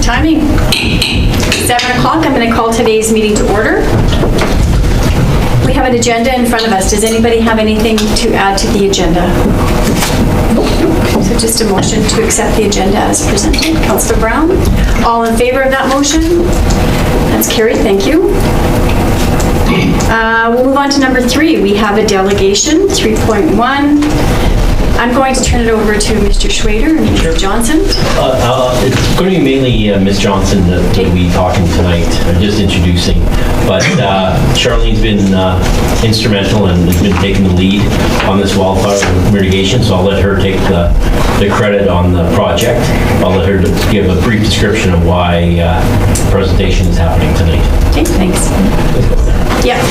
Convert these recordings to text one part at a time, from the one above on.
timing. 7 o'clock, I'm going to call today's meeting to order. We have an agenda in front of us. Does anybody have anything to add to the agenda? So just a motion to accept the agenda as presented. Councillor Brown, all in favor of that motion? That's carried, thank you. We'll move on to number 3. We have a delegation, 3.1. I'm going to turn it over to Mr. Schwader and Ms. Johnson. It's going to be mainly Ms. Johnson that will be talking tonight, just introducing. But Charlene's been instrumental and has been taking the lead on this wildfire mitigation, so I'll let her take the credit on the project. I'll let her give a brief description of why the presentation is happening tonight. Okay, thanks. Yeah.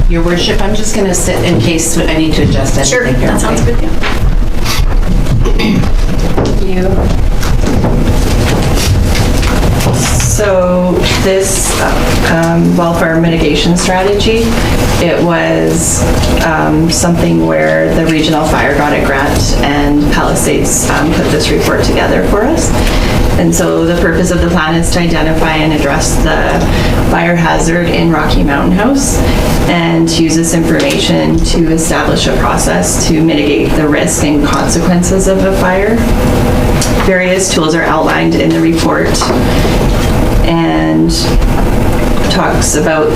Your Worship, I'm just going to sit in case I need to adjust anything. Sure, here, that sounds good. Yeah. So this wildfire mitigation strategy, it was something where the Regional Fire got a grant and Palisades put this report together for us. And so the purpose of the plan is to identify and address the fire hazard in Rocky Mountain House and to use this information to establish a process to mitigate the risk and consequences of a fire. Various tools are outlined in the report and talks about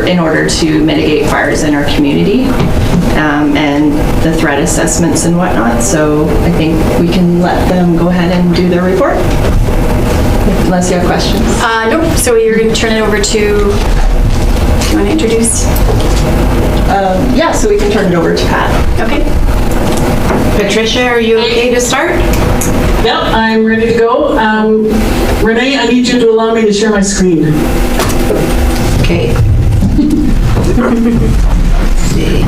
in order to mitigate fires in our community and the threat assessments and whatnot. So I think we can let them go ahead and do their report, unless you have questions. Nope, so you're going to turn it over to, you want to introduce? Yeah, so we can turn it over to Pat. Okay. Patricia, are you okay to start? Yep, I'm ready to go. Renee, I need you to allow me to share my screen. Okay. Let's see.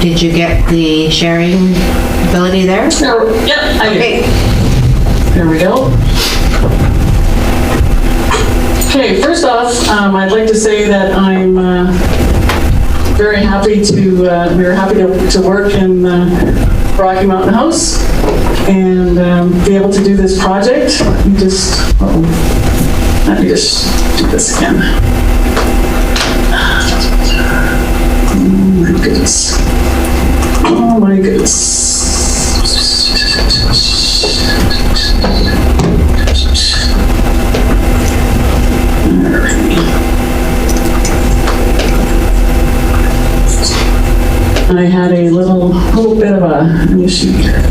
Did you get the sharing ability there? Yep, I did. Okay. There we go. Okay, first off, I'd like to say that I'm very happy we're happy to work in Rocky Mountain House and be able to do this project. Let me just do this again. Oh my goodness. Oh my goodness. I had a little bit of an issue here.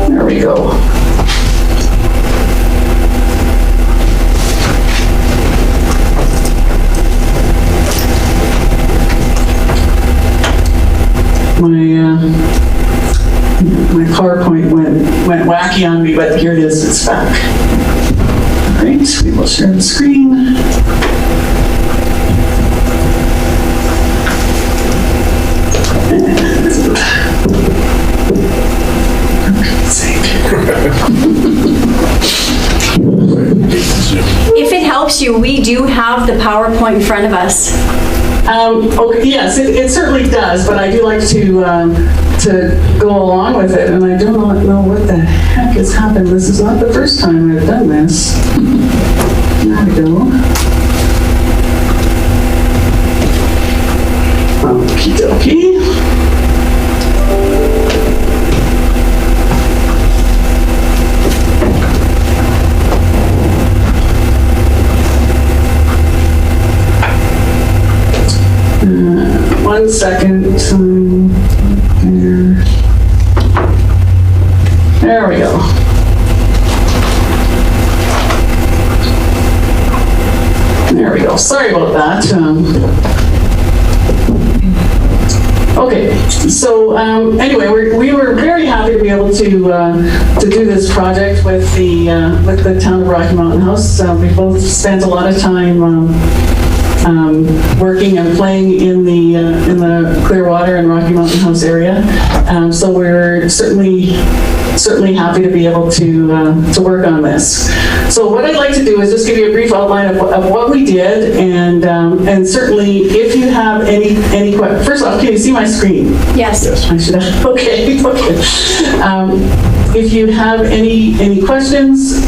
There we go. My PowerPoint went wacky on me, but here it is, it's back. All right, we will share the screen. If it helps you, we do have the PowerPoint in front of us. Okay, yes, it certainly does, but I do like to go along with it, and I do not know what the heck has happened. This is not the first time I've done this. There we go. Okie dokie. One second. There we go. There we go. Sorry about that. Okay, so anyway, we were very happy to be able to do this project with the town of Rocky Mountain House. We both spent a lot of time working and playing in the Clearwater and Rocky Mountain House area. So we're certainly certainly happy to be able to work on this. So what I'd like to do is just give you a brief outline of what we did, and certainly if you have any questions. First off, can you see my screen? Yes. I should have. Okay. If you have any questions,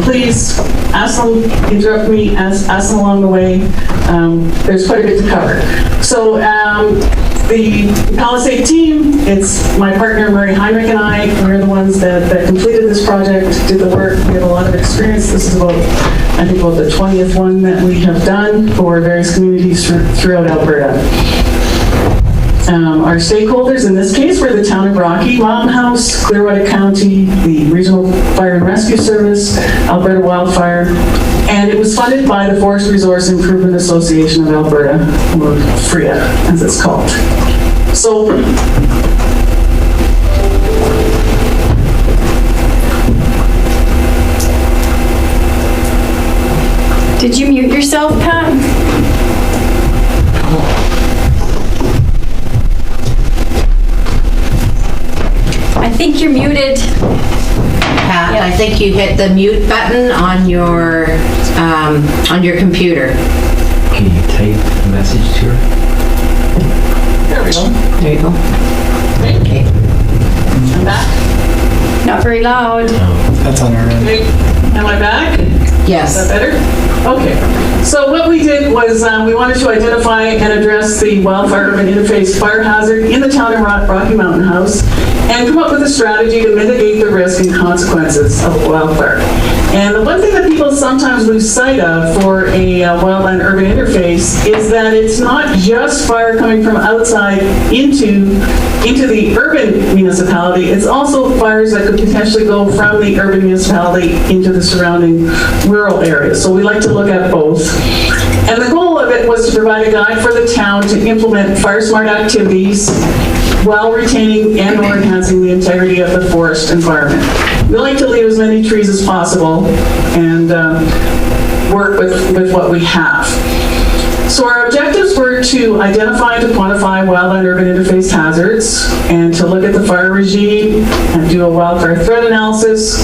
please ask them, interrupt me, ask them along the way. There's quite a bit to cover. So the Palisade team, it's my partner Murray Heinrich and I. We're the ones that completed this project, did the work. We have a lot of experience. This is I think about the 20th one that we have done for various communities throughout Alberta. Our stakeholders in this case were the Town of Rocky, Mountain House, Clearwater County, the Regional Fire and Rescue Service, Alberta Wildfire, and it was funded by the Forest Resource Improvement Association of Alberta, or FRIA as it's called. So, Did you mute yourself, Pat? I think you're muted. Pat, I think you hit the mute button on your computer. Can you type a message to her? there we go. There you go. Okay. I'm back. Not very loud. That's on our end. Okay. Am I back? Yes. Is that better? Okay. So what we did was we wanted to identify and address the wildfire urban interface fire hazard in the town of Rocky Mountain House and come up with a strategy to mitigate the risk and consequences of wildfire. And the one thing that people sometimes lose sight of for a wildland urban interface is that it's not just fire coming from outside into the urban municipality, it's also fires that could potentially go from the urban municipality into the surrounding rural areas. So we like to look at both. And the goal of it was to provide a guide for the town to implement Firesmart activities while retaining and or enhancing the integrity of the forest environment. We like to leave as many trees as possible and work with what we have. So our objectives were to identify and to quantify wildland urban interface hazards and to look at the fire regime and do a wildfire threat analysis,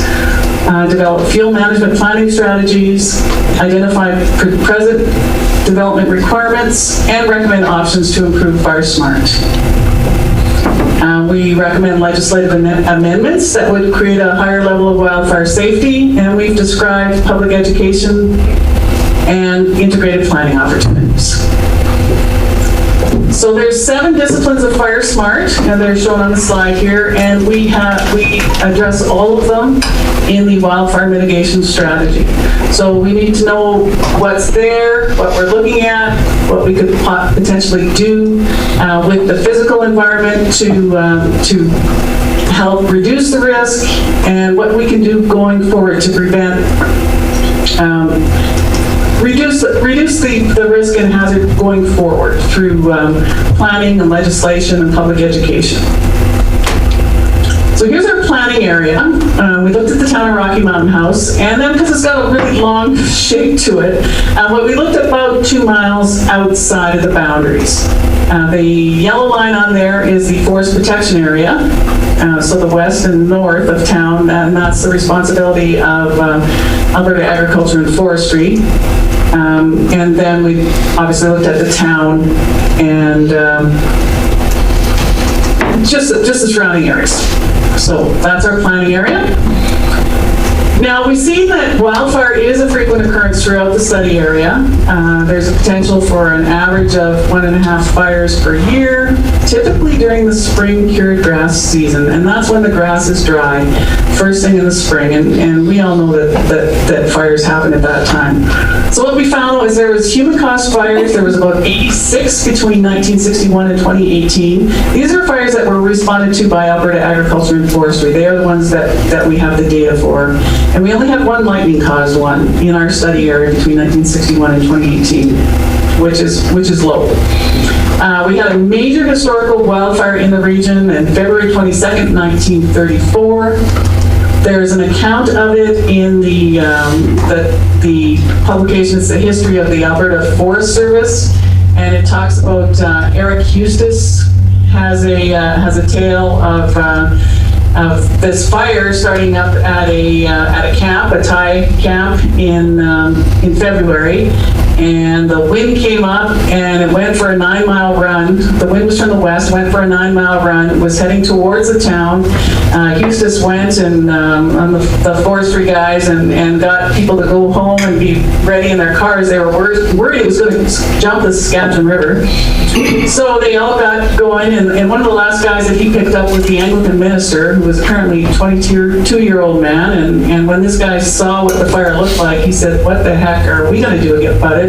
develop field management planning strategies, identify present development requirements, and recommend options to improve Firesmart. We recommend legislative amendments that would create a higher level of wildfire safety, and we've described public education and integrated planning opportunities. So there's 7 disciplines of Firesmart, and they're shown on the slide here, and we address all of them in the wildfire mitigation strategy. So we need to know what's there, what we're looking at, what we could potentially do with the physical environment to help reduce the risk, and what we can do going forward to prevent reduce the risk and hazard going forward through planning and legislation and public education. So here's our planning area. We looked at the town of Rocky Mountain House, and then because it's got a really long shape to it, but we looked at about 2 miles outside of the boundaries. The yellow line on there is the forest protection area, so the west and north of town, and that's the responsibility of Alberta Agriculture and Forestry. And then we obviously looked at the town and just the surrounding areas. So that's our planning area. Now we see that wildfire is a frequent occurrence throughout the study area. There's a potential for an average of 1.5 fires per year, typically during the spring cured grass season, and that's when the grass is dry, first thing in the spring, and we all know that fires happen at that time. So what we found was there was human-caused fires. There was about 86 between 1961 and 2018. These are fires that were responded to by Alberta Agriculture and Forestry. They are the ones that we have the data for. And we only had 1 lightning-caused one in our study area between 1961 and 2018, which is low. We had a major historical wildfire in the region on February 22nd, 1934. There's an account of it in the publication. It's the history of the Alberta Forest Service, and it talks about Eric Eustis has a tale of of this fire starting up at a camp, a Thai camp in February. And the wind came up and it went for a 9-mile run. The wind was from the west, went for a 9-mile run, was heading towards the town. Eustis went and on the forestry guys and got people to go home and be ready in their cars. They were worried it was going to jump the Saskatchewan River. So they all got going, and one of the last guys that he picked up was the Anglican minister, who was currently a 22-year-old man. And when this guy saw what the fire looked like, he said, "What the heck are we going to do about it?"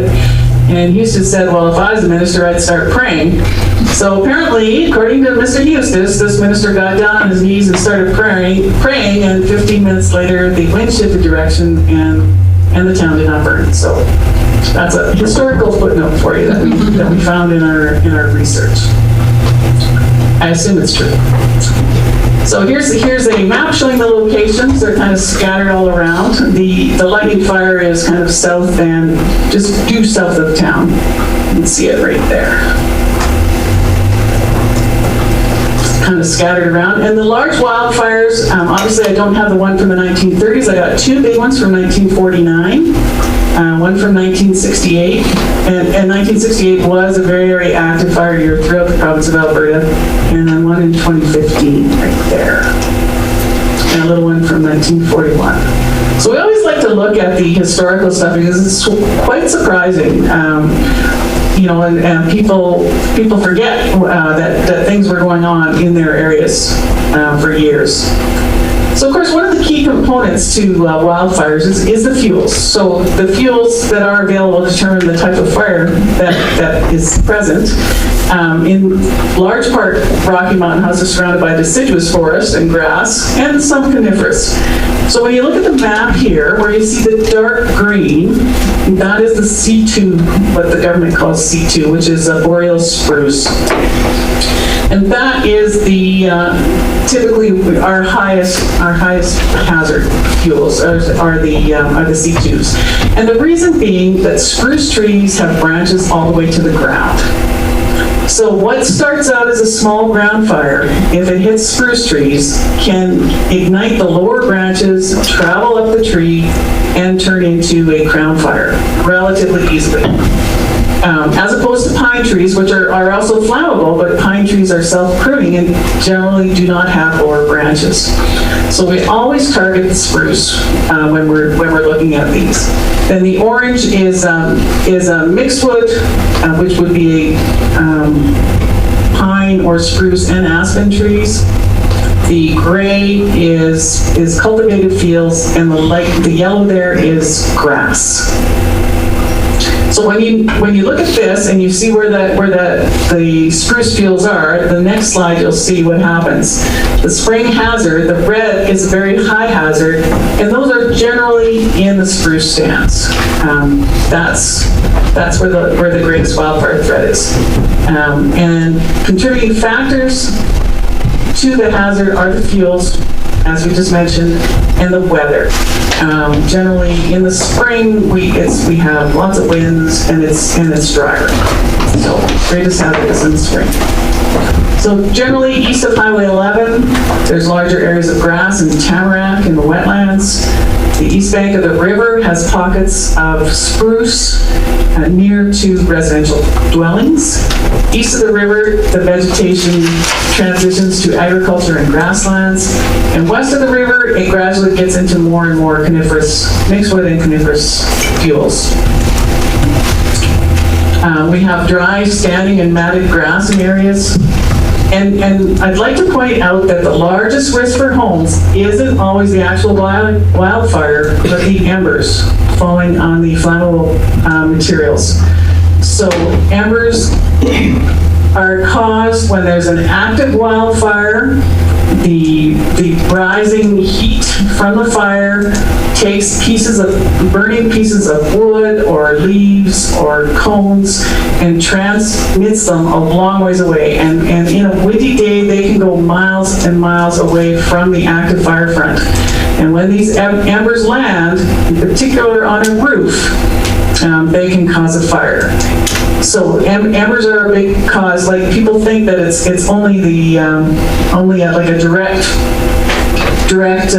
And Eustis said, "Well, if I was the minister, I'd start praying." So apparently, according to Mr. Eustis, this minister got down on his knees and started praying, and 15 minutes later, the wind shifted direction, and the town did not burn. So that's a historical footnote for you that we found in our research. I assume it's true. So here's a map showing the locations. They're kind of scattered all around. The lightning fire is kind of south and just due south of town. You can see it right there. Kind of scattered around. And the large wildfires, obviously I don't have the one from the 1930s. I got two big ones from 1949, one from 1968. And 1968 was a very, very active fire year throughout the province of Alberta. And then one in 2015 right there. And a little one from 1941. So we always like to look at the historical stuff because it's quite surprising. And people forget that things were going on in their areas for years. So of course, one of the key components to wildfires is the fuels. So the fuels that are available determine the type of fire that is present. In large part, Rocky Mountain House is surrounded by deciduous forest and grass and some coniferous. So when you look at the map here, where you see the dark green, that is the C2, what the government calls C2, which is a boreal spruce. And that is the typically our highest hazard fuels are the C2s. And the reason being that spruce trees have branches all the way to the ground. So what starts out as a small ground fire, if it hits spruce trees, can ignite the lower branches, travel up the tree, and turn into a crown fire relatively easily. As opposed to pine trees, which are also flammable, but pine trees are self-pruning and generally do not have lower branches. So we always target the spruce when we're looking at these. Then the orange is a mixed wood, which would be pine or spruce and aspen trees. The gray is cultivated fields, and the yellow there is grass. So when you look at this and you see where the spruce fields are, the next slide you'll see what happens. The spring hazard, the red is a very high hazard, and those are generally in the spruce stands. That's where the greatest wildfire threat is. And contributing factors to the hazard are the fuels, as we just mentioned, and the weather. Generally, in the spring, we have lots of winds and it's drier. So, greatest hazard is in the spring. So, generally, east of Highway 11, there's larger areas of grass and tamarack in the wetlands. The east bank of the river has pockets of spruce near to residential dwellings. East of the river, the vegetation transitions to agriculture and grasslands. And west of the river, it gradually gets into more and more mixed wood and coniferous fuels. We have dry, standing, and matted grass in areas. And I'd like to point out that the largest risk for homes isn't always the actual wildfire, but the embers falling on the flammable materials. So embers are caused when there's an active wildfire. The rising heat from the fire takes burning pieces of wood or leaves or cones and transmits them a long ways away. And in a windy day, they can go miles and miles away from the active fire front. And when these embers land, in particular on a roof, they can cause a fire. So embers are a big cause. Like, people think that it's only like a direct direct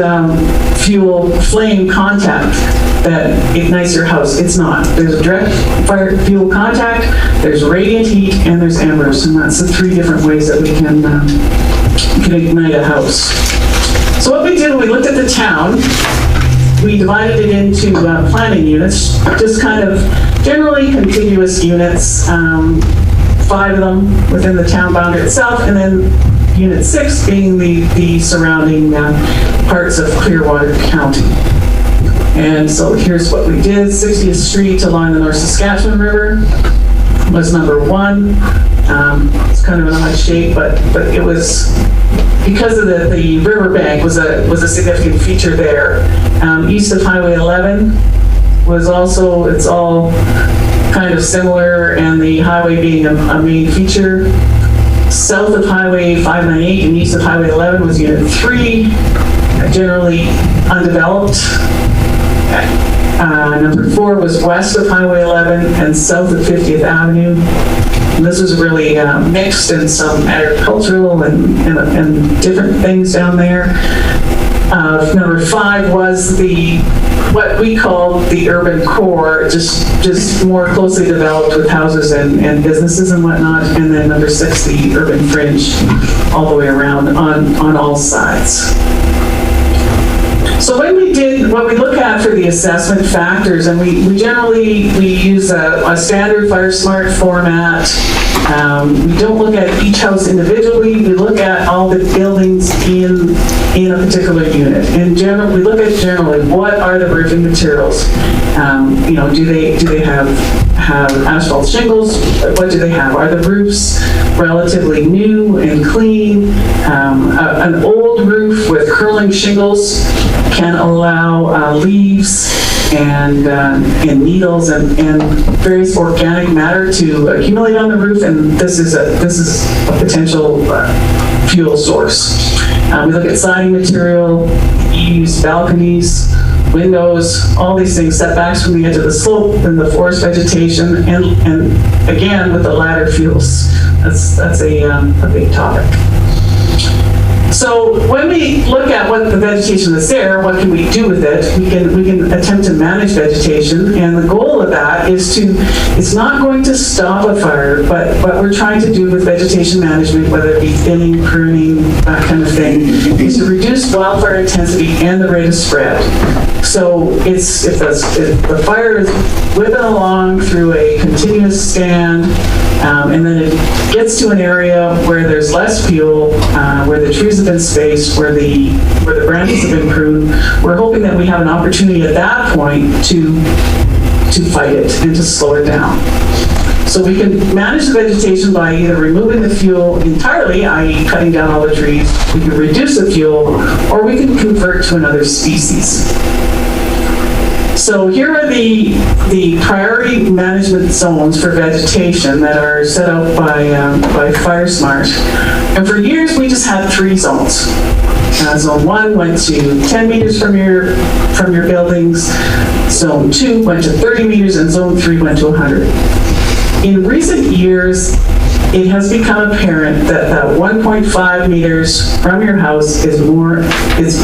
fuel flame contact that ignites your house. It's not. There's a direct fire fuel contact, there's radiant heat, and there's embers, and that's the 3 different ways that we can ignite a house. So what we did, we looked at the town, we divided it into planning units, just kind of generally contiguous units, 5 of them within the town boundary itself, and then Unit 6 being the surrounding parts of Clearwater County. And so here's what we did. 60th Street along the North Saskatchewan River was number 1. It's kind of an odd shape, but it was, because of the riverbank was a significant feature there. East of Highway 11 was also, it's all kind of similar, and the highway being a main feature. South of Highway 598 and east of Highway 11 was Unit 3, generally undeveloped. Number 4 was west of Highway 11 and south of 50th Avenue. And this was really mixed, and some agricultural and different things down there. Number 5 was what we called the urban core, just more closely developed with houses and businesses and whatnot. And then number 6, the urban fringe, all the way around on all sides. So when we did, what we look at for the assessment factors, and we use a standard Firesmart format. We don't look at each house individually. We look at all the buildings in a particular unit. In general, we look at generally what are the roofing materials. Do they have asphalt shingles? What do they have? Are the roofs relatively new and clean? An old roof with curling shingles can allow leaves and needles and various organic matter to accumulate on the roof, and this is a potential fuel source. We look at siding material, eaves, balconies, windows, all these things, setbacks from the edge of the slope, and the forest vegetation, and again with the ladder fuels. That's a big topic. So when we look at what the vegetation that's there, what can we do with it? We can attempt to manage vegetation, and the goal of that is it's not going to stop a fire, but what we're trying to do with vegetation management, whether it be thinning, pruning, that kind of thing, is to reduce wildfire intensity and the rate of spread. So if the fire is whipping along through a continuous stand, and then it gets to an area where there's less fuel, where the trees have been spaced, where the branches have been pruned, we're hoping that we have an opportunity at that point to fight it and to slow it down. So we can manage the vegetation by either removing the fuel entirely, i.e. cutting down all the trees, we can reduce the fuel, or we can convert to another species. So here are the priority management zones for vegetation that are set out by Firesmart. And for years, we just had 3 zones. Zone 1 went to 10 meters from your buildings. Zone 2 went to 30 meters, and Zone 3 went to 100. In recent years, it has become apparent that 1.5 meters from your house is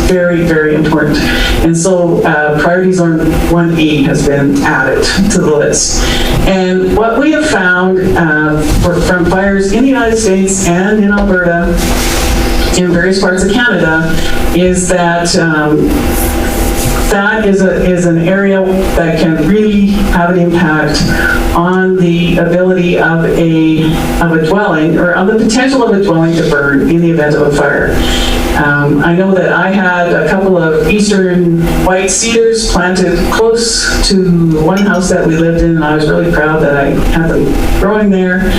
very, very important. And so priority zone 1E has been added to the list. And what we have found from fires in the United States and in Alberta, in various parts of Canada, is that that is an area that can really have an impact on the ability of a dwelling, or on the potential of a dwelling to burn in the event of a fire. I know that I had a couple of eastern white cedars planted close to one house that we lived in, and I was really proud that I had them growing there.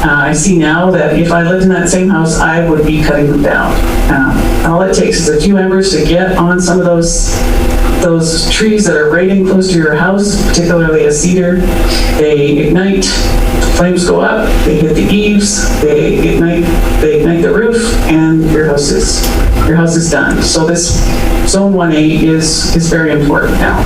I see now that if I lived in that same house, I would be cutting them down. All it takes is a few embers to get on some of those trees that are right in close to your house, particularly a cedar. They ignite, flames go up, they hit the eaves, they ignite the roof, and your house is done. So this zone 1A is very important now.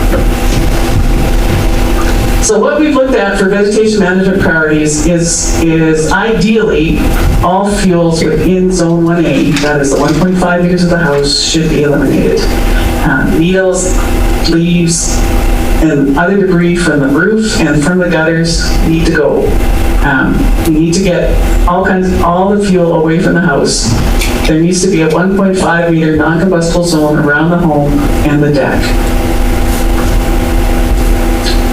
So what we've looked at for vegetation management priorities is ideally all fuels within Zone 1A, that is the 1.5 meters of the house, should be eliminated. Needles, leaves, and other debris from the roof and from the gutters need to go. We need to get all the fuel away from the house. There needs to be a 1.5 meter non-combustible zone around the home and the deck.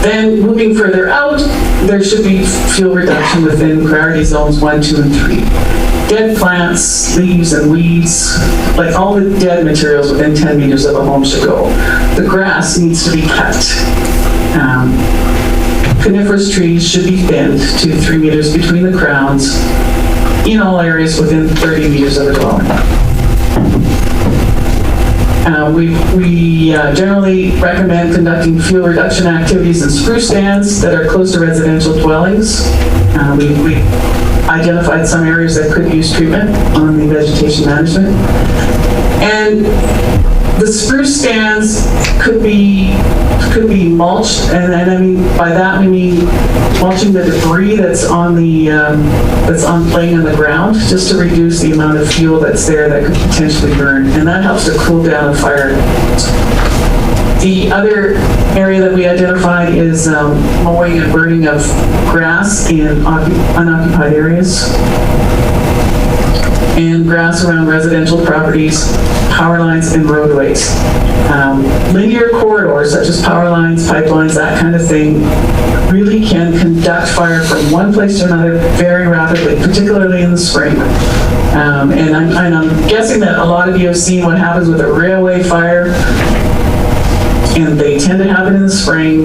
Then moving further out, there should be fuel reduction within priority zones 1, 2, and 3. Dead plants, leaves, and weeds, like all the dead materials within 10 meters of a home should go. The grass needs to be cut. Coniferous trees should be thinned to 3 meters between the crowns in all areas within 30 meters of the dwelling. We generally recommend conducting fuel reduction activities in spruce stands that are close to residential dwellings. We identified some areas that could use treatment on the vegetation management. And the spruce stands could be mulched, and I mean by that we mean mulching the debris that's laying on the ground, just to reduce the amount of fuel that's there that could potentially burn, and that helps to cool down a fire. The other area that we identified is mowing and burning of grass in unoccupied areas, and grass around residential properties, power lines, and roadways. Linear corridors such as power lines, pipelines, that kind of thing, really can conduct fire from one place to another very rapidly, particularly in the spring. And I'm guessing that a lot of you have seen what happens with a railway fire, and they tend to happen in the spring.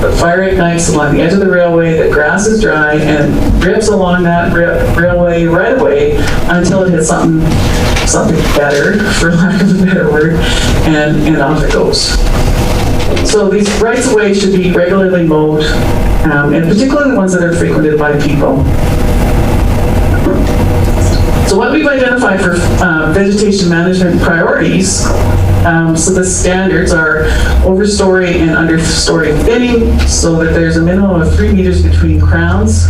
The fire ignites along the edge of the railway, the grass is dry, and rips along that railway right away until it hits something better, for lack of a better word, and off it goes. So these rights of way should be regularly mowed, and particularly the ones that are frequented by people. So what we've identified for vegetation management priorities, so the standards are overstory and understory thinning, so that there's a minimum of 3 meters between crowns.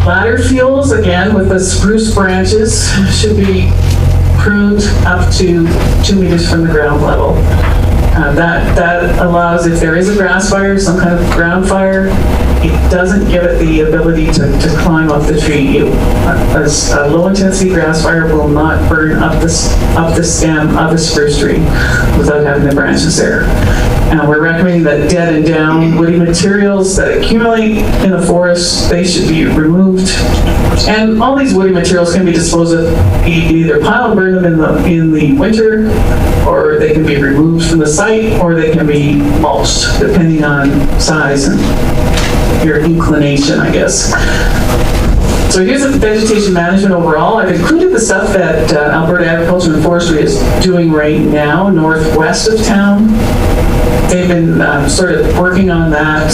Ladder fuels, again, with the spruce branches, should be pruned up to 2 meters from the ground level. That allows, if there is a grass fire, some kind of ground fire, it doesn't give it the ability to climb up the tree. A low-intensity grass fire will not burn up the stem of a spruce tree without having the branches there. We're recommending that dead and down woody materials that accumulate in the forest, they should be removed. And all these woody materials can be disposed of. You can either pile and burn them in the winter, or they can be removed from the site, or they can be mulched, depending on size and your inclination, I guess. So here's the vegetation management overall. I've included the stuff that Alberta Agriculture and Forestry is doing right now, northwest of town. They've been sort of working on that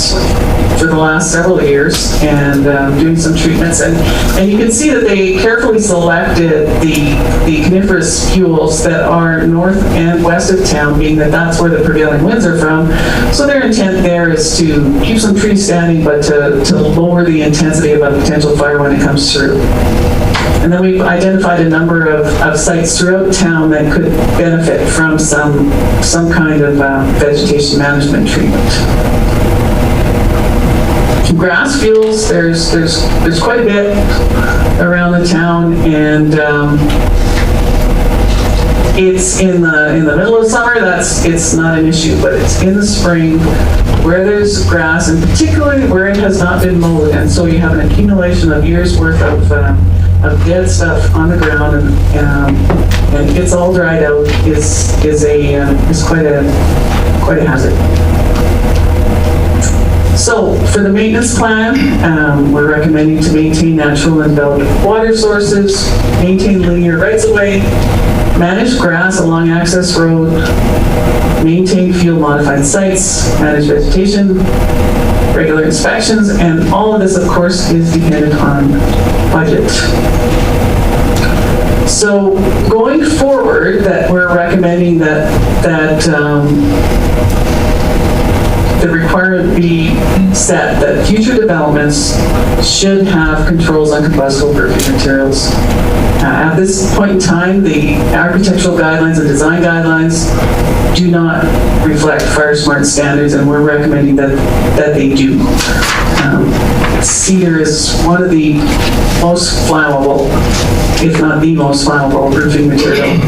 for the last several years and doing some treatments. And you can see that they carefully selected the coniferous fuels that are north and west of town, being that that's where the prevailing winds are from. So their intent there is to keep some trees standing, but to lower the intensity of a potential fire when it comes through. And then we've identified a number of sites throughout town that could benefit from some kind of vegetation management treatment. Grass fuels, there's quite a bit around the town, and it's in the middle of summer, it's not an issue, but it's in the spring where there's grass, and particularly where it has not been mowed, and so you have an accumulation of years worth of dead stuff on the ground, and it gets all dried out is quite a hazard. So for the maintenance plan, we're recommending to maintain natural and developed water sources, maintain linear rights-of-way, manage grass along access road, maintain field-modified sites, manage vegetation, regular inspections, and all of this, of course, is dependent on budget. So going forward, that we're recommending that the requirement be set that future developments should have controls on combustible roofing materials. At this point in time, the architectural guidelines and design guidelines do not reflect Firesmart standards, and we're recommending that they do. Cedar is one of the most flammable, if not the most flammable roofing material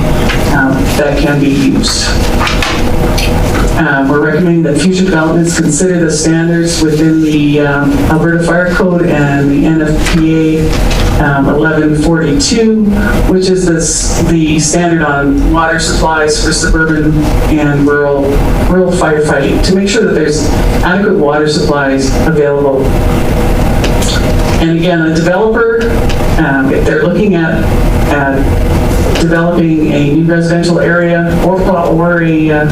that can be used. We're recommending that future developments consider the standards within the Alberta Fire Code and the NFPA 1142, which is the standard on water supplies for suburban and rural firefighting, to make sure that there's adequate water supplies available. And again, a developer, if they're looking at developing a new residential area or a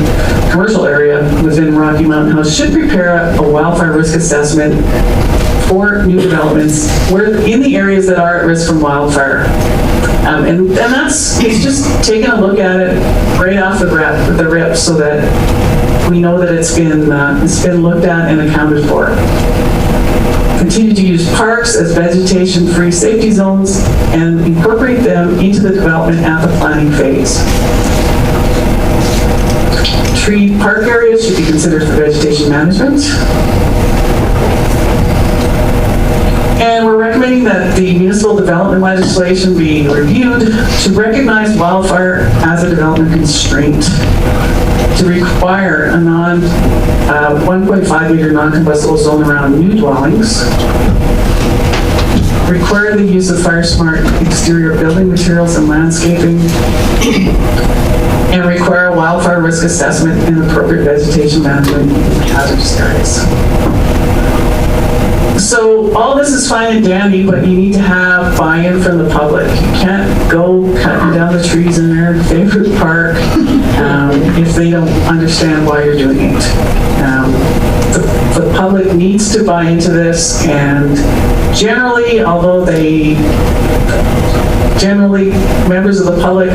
commercial area within Rocky Mountain House, should prepare a wildfire risk assessment for new developments in the areas that are at risk from wildfire. And he's just taking a look at it right off the rip so that we know that it's been looked at and accounted for. Continue to use parks as vegetation-free safety zones and incorporate them into the development at the planning phase. Tree park areas should be considered for vegetation management. And we're recommending that the municipal development legislation be reviewed to recognize wildfire as a development constraint, to require a 1.5 meter non-combustible zone around new dwellings, require the use of Firesmart exterior building materials and landscaping, and require a wildfire risk assessment and appropriate vegetation management in hazardous areas. So all this is fine and dandy, but you need to have buy-in from the public. You can't go cutting down the trees in their favorite park if they don't understand why you're doing it. The public needs to buy into this, and generally, members of the public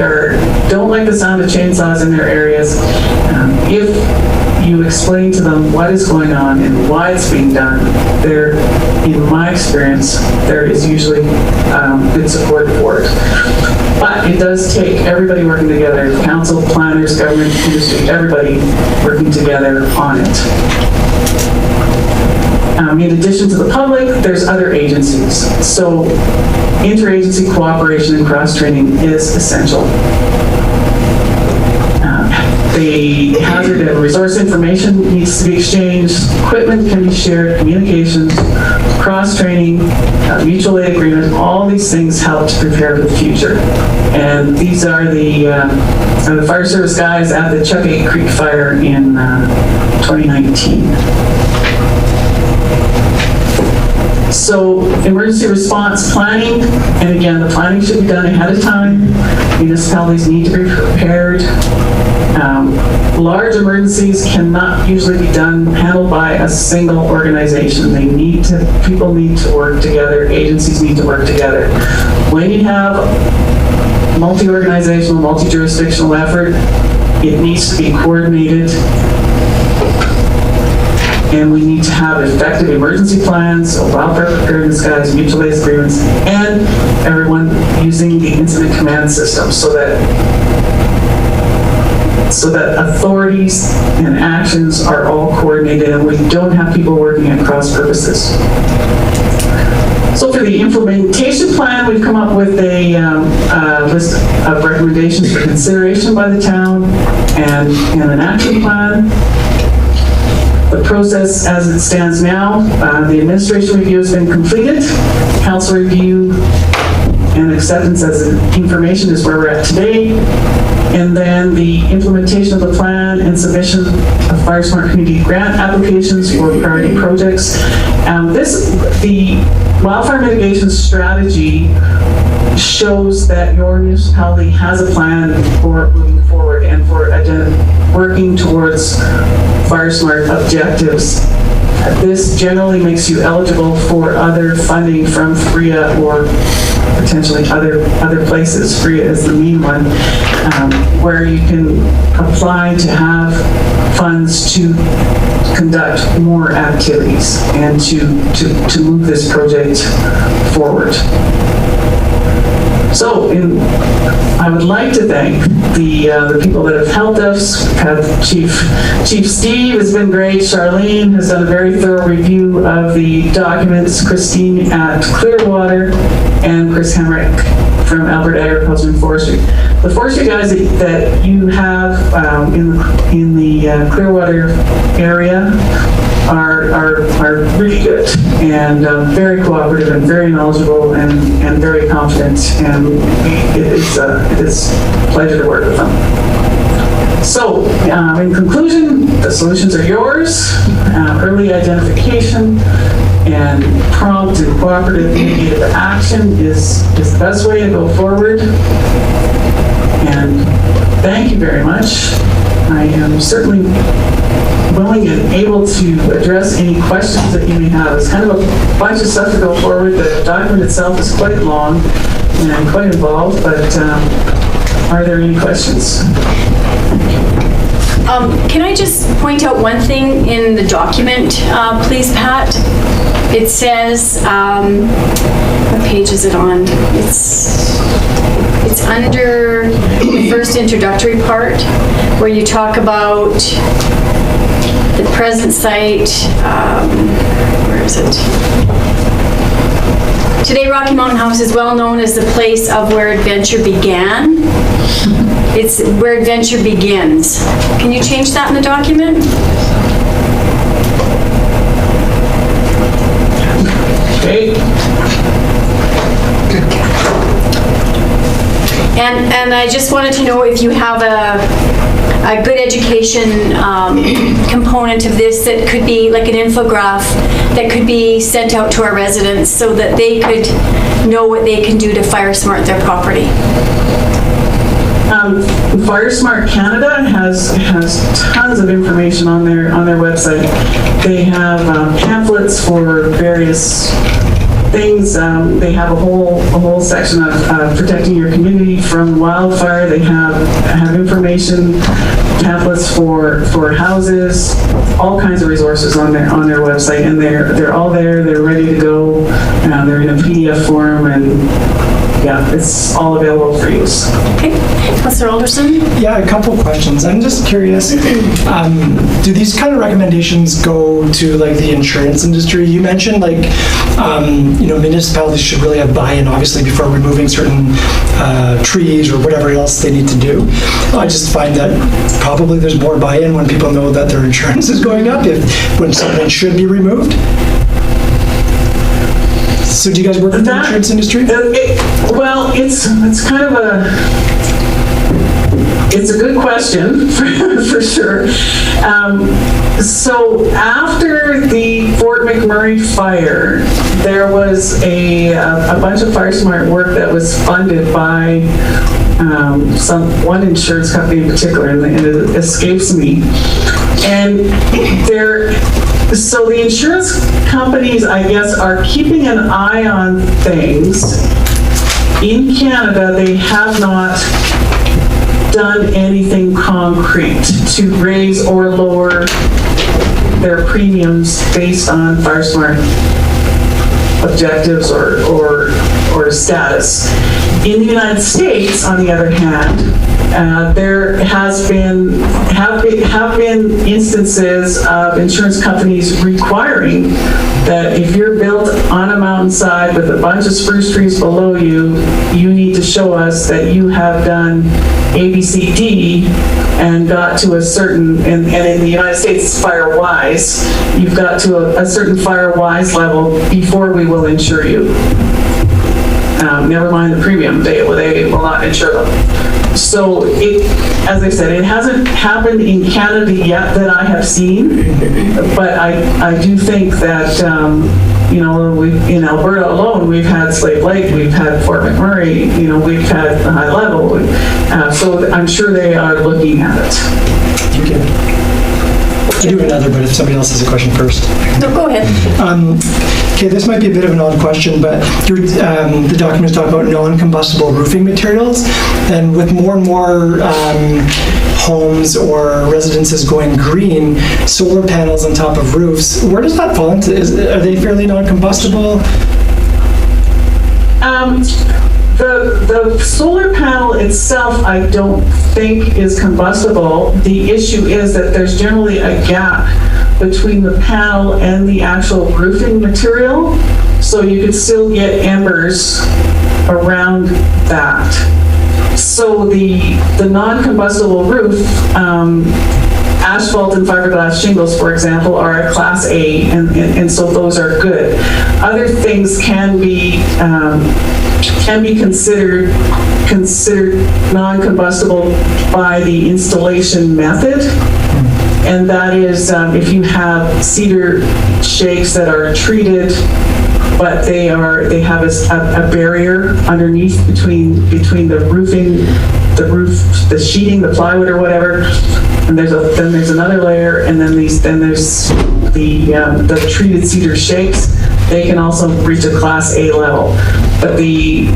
don't like the sound of chainsaws in their areas. If you explain to them what is going on and why it's being done, in my experience, there is usually good support for it. But it does take everybody working together, council, planners, government, industry, everybody working together on it. In addition to the public, there's other agencies. So interagency cooperation and cross-training is essential. The hazard and resource information needs to be exchanged, equipment can be shared, communications, cross-training, mutual aid agreement, all these things help to prepare for the future. And these are the fire service guys at the Chuckett Creek Fire in 2019. So emergency response planning, and again, the planning should be done ahead of time. Municipalities need to be prepared. Large emergencies cannot usually be handled by a single organization. People need to work together, agencies need to work together. When you have multi-organizational, multi-jurisdictional effort, it needs to be coordinated. And we need to have effective emergency plans, so wildfire preparedness guides, mutual aid agreements, and everyone using the incident command system so that authorities and actions are all coordinated and we don't have people working at cross purposes. So for the implementation plan, we've come up with a list of recommendations for consideration by the town and an action plan. The process as it stands now, the administration review has been completed. Council review and acceptance as information is where we're at today. And then the implementation of the plan and submission of Firesmart community grant applications for priority projects. The wildfire mitigation strategy shows that your municipality has a plan for moving forward and for working towards Firesmart objectives. This generally makes you eligible for other funding from FRIA or potentially other places. FRIA is the main one, where you can apply to have funds to conduct more activities and to move this project forward. So I would like to thank the people that have helped us. Chief Steve has been great. Charlene has done a very thorough review of the documents. Christine at Clearwater and Chris Hemrick from Alberta Agriculture and Forestry. The forestry guys that you have in the Clearwater area are really good and very cooperative and very knowledgeable and very confident, and it is a pleasure to work with them. So, in conclusion, the solutions are yours. Early identification and prompt and cooperative immediate action is the best way to go forward. And thank you very much. I am certainly willing and able to address any questions that you may have. It's kind of a bunch of stuff to go forward. The document itself is quite long and quite involved, but are there any questions? Can I just point out one thing in the document, please, Pat? It says, what page is it on? It's under the first introductory part where you talk about the present site. Where is it? Today, Rocky Mountain House is well known as the place of where adventure began. It's where adventure begins. Can you change that in the document? Okay. And I just wanted to know if you have a good education component of this that could be like an infographic that could be sent out to our residents so that they could know what they can do to Firesmart their property. Firesmart Canada has tons of information on their website. They have pamphlets for various things. They have a whole section of protecting your community from wildfire. They have information, pamphlets for houses, all kinds of resources on their website, and they're all there. They're ready to go. They're in a PDF form, and yeah, it's all available for use. Okay, Councillor Alderson? Yeah, a couple questions. I'm just curious, do these kind of recommendations go to like the insurance industry? You mentioned like, municipalities should really have buy-in, obviously, before removing certain trees or whatever else they need to do. I just find that probably there's more buy-in when people know that their insurance is going up when something should be removed. So do you guys work with the insurance industry? Well, it's kind of it's a good question for sure. So after the Fort McMurray fire, there was a bunch of Firesmart work that was funded by one insurance company in particular, and it escapes me. And so the insurance companies, I guess, are keeping an eye on things. In Canada, they have not done anything concrete to raise or lower their premiums based on Firesmart objectives or status. In the United States, on the other hand, there have been instances of insurance companies requiring that if you're built on a mountainside with a bunch of spruce trees below you, you need to show us that you have done A, B, C, D and got to a certain, and in the United States it's fire-wise, you've got to a certain fire-wise level before we will insure you. Never mind the premium, they will not insure them. So, as I said, it hasn't happened in Canada yet that I have seen, but I do think that, in Alberta alone, we've had Slave Lake, we've had Fort McMurray, we've had the High Level, so I'm sure they are looking at it. Thank you. I do have another, but if somebody else has a question first. No, go ahead. Okay, this might be a bit of an odd question, but the documents talk about non-combustible roofing materials, and with more and more homes or residences going green, solar panels on top of roofs, where does that fall into? Are they fairly non-combustible? The solar panel itself, I don't think is combustible. The issue is that there's generally a gap between the panel and the actual roofing material, so you could still get embers around that. So the non-combustible roof, asphalt and fiberglass shingles, for example, are a Class A, and so those are good. Other things can be considered non-combustible by the installation method, and that is if you have cedar shakes that are treated, but they have a barrier underneath between the roofing, the roof, the sheeting, the plywood or whatever, and then there's another layer, and then there's the treated cedar shakes. They can also reach a Class A level, but the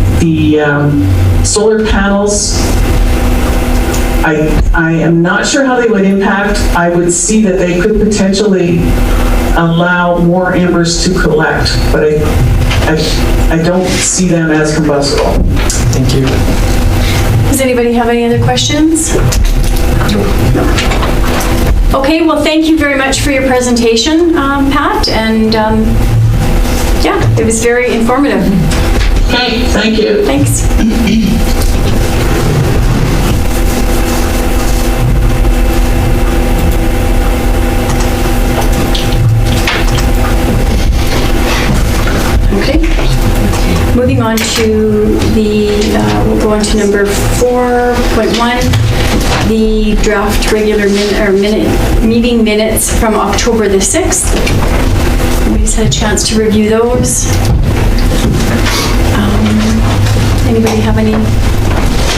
solar panels, I am not sure how they would impact. I would see that they could potentially allow more embers to collect, but I don't see them as combustible. Thank you. Does anybody have any other questions? No. Okay, well, thank you very much for your presentation, Pat, and yeah, it was very informative. Okay, thank you. Thanks. Okay. Moving on to we'll go on to number 4.1, the draft regular meeting minutes from October the 6th. We just had a chance to review those. Anybody have any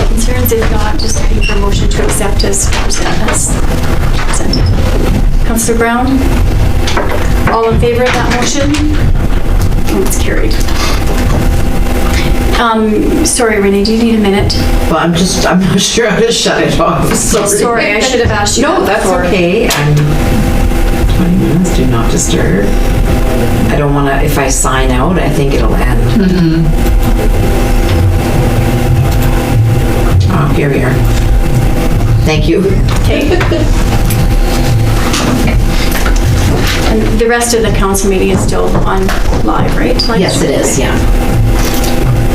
concerns? If not, just looking for a motion to accept as presented. Councillor Brown? All in favor of that motion? Oh, it's carried. Sorry, Renee, do you need a minute? Well, I'm not sure how to shut it off. Sorry, I should have asked you No, that that's before. okay. 20 minutes, do not disturb. I don't want to, if I sign out, I think it'll end. Oh, here we are. Thank you. Okay. And the rest of the council meeting is still on live, right? Yes, it is, yeah.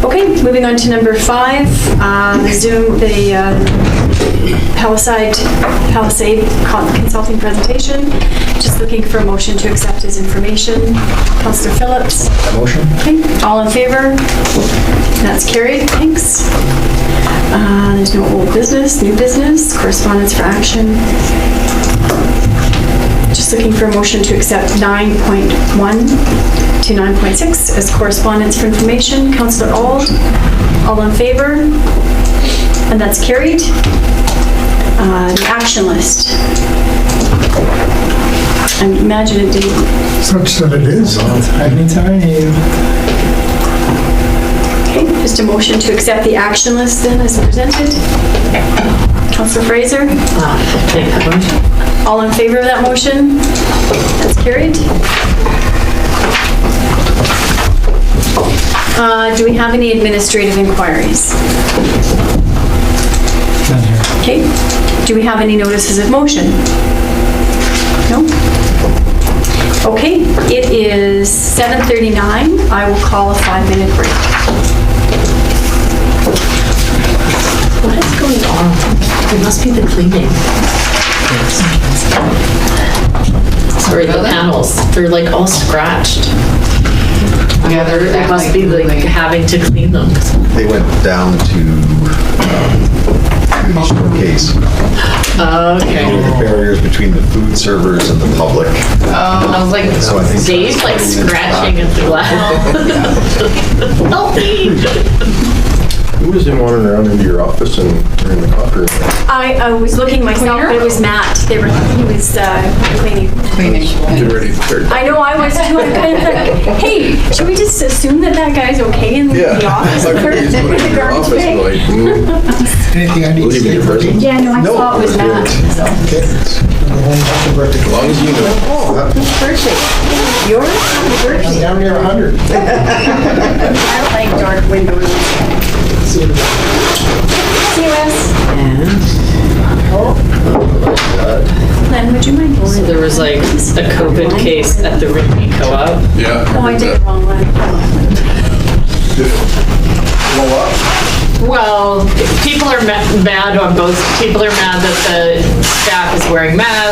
Okay, moving on to number 5, the Palisade Consulting presentation. Just looking for a motion to accept his information. Councillor Phillips? Motion. Okay, all in favor? That's carried, thanks. There's no old business, new business, correspondence for action. Just looking for a motion to accept 9.1 to 9.6 as correspondence for information. Councillor Auld, all in favor? And that's carried. The action list. I imagine it didn't. Such that it is. Anytime. Okay, just a motion to accept the action list then as presented. Councillor Fraser? Take that motion. All in favor of that motion? That's carried. Do we have any administrative inquiries? None here. Okay. Do we have any notices of motion? No? Okay, it is 7:39. I will call a 5-minute break. What is going on? It must be the cleaning. Sorry, the panels. They're like all scratched. Yeah, it must be like having to clean them. They went down to the showcase. Okay. The barriers between the food servers and the public. I was like, So I think Dave's like scratching at the glass. Help me! Who was in wandering around into your office and in the coffee room? I was looking myself, but it was Matt. He was cleaning. Get ready to start. I know I was too. I'm kind of like, hey, should we just assume that guy's okay in the office? Like, he's going into your office, like, Anything I need to leaving say your for present. Yeah, no, I saw it was Matt. So. Okay. As long as you know. Yours? Happy birthday. I'm down near 100. I don't like dark windows. See you, Wes. Len, would you mind So going? there was like a COVID case at the Ripley Co-op. Yeah. Oh, I did the wrong one. Well, people are mad on both. People are mad that the staff is wearing masks.